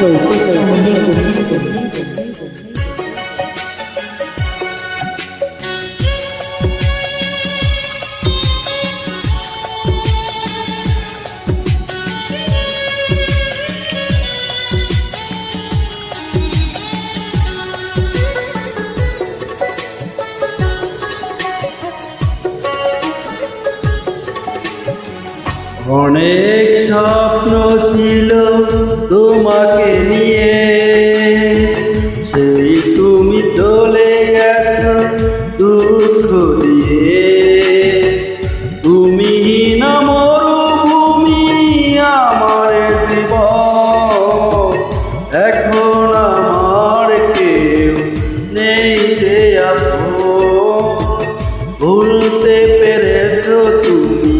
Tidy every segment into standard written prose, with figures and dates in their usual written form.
Focus on music. অনেক স্বপ্ন ছিল তোমাকে নিয়ে, সেই তুমি চলে গেছো দুঃখ দিয়ে। তুমি না মরুভূমি আমার জীবন, এখন আমার কেউ নেই যে আপন। ভুলতে পেরেছো তুমি,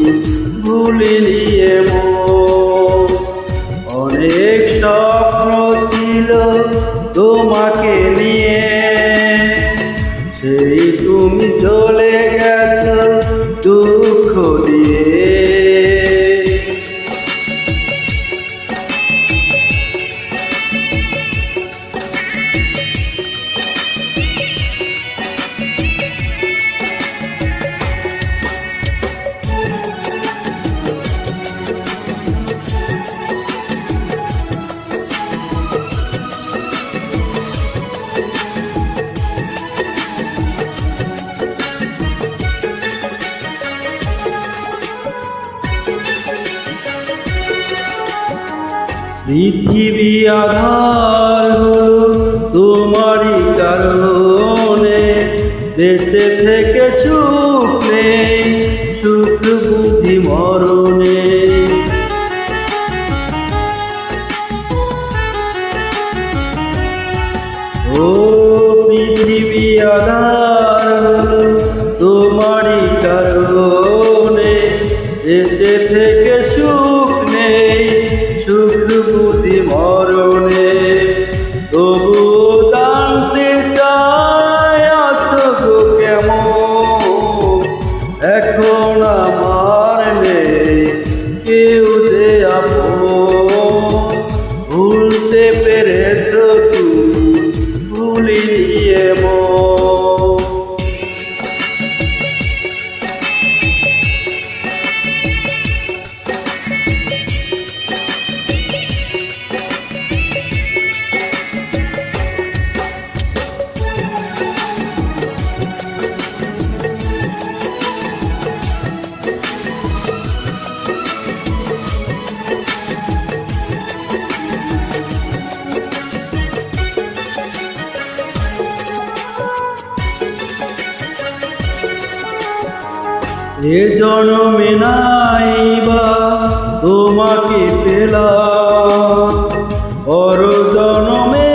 ভুলিনি এমন। অনেক স্বপ্ন ছিল তোমাকে নিয়ে, সেই তুমি চলে গেছো দুঃখ দিয়ে। পৃথিবী আধার হলো তোমারই কারণে, দেশে থেকে সুখ নেই, সুখ বুঝি মরণে। ও পৃথিবী আধার হলো তোমারই কারণে, দেশে থেকে সুখ নেই, সুখ বুঝি মরণে। তবু জানতে চাই আছো গো কেমন, এখন আমার নেই কেউ যে আপন। ভুলতে পেরেছো তুমি, ভুলিনি এমন। এ জন্মে নাইবা তোমাকে পেলাম, পর জন্মে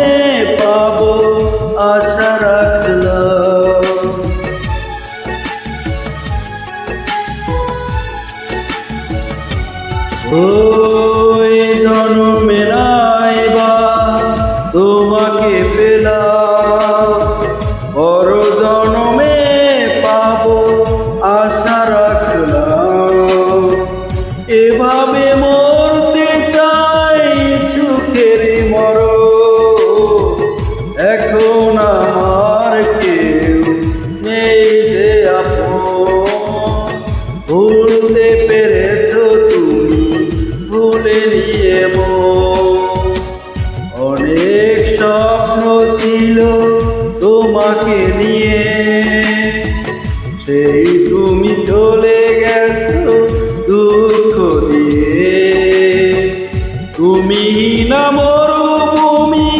পাবো আশা রাখলাম। ও এ জন্মে নাইবা তোমাকে পেলাম, পর জন্মে পাবো আশা রাখলাম। এভাবে মরতে চাই সুখের মরণ, এখন আমার কেউ নেই যে আপন। ভুলতে পেরেছো তুমি, ভুলিনি এমন। অনেক স্বপ্ন ছিল তোমাকে নিয়ে, সেই তুমি চলে গেছো দুঃখ দিয়ে। তুমি না মরুভূমি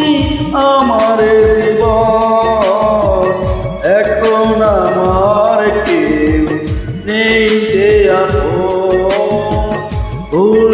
আমার জীবন, এখন আমার কেউ নেই যে আপন। ভুল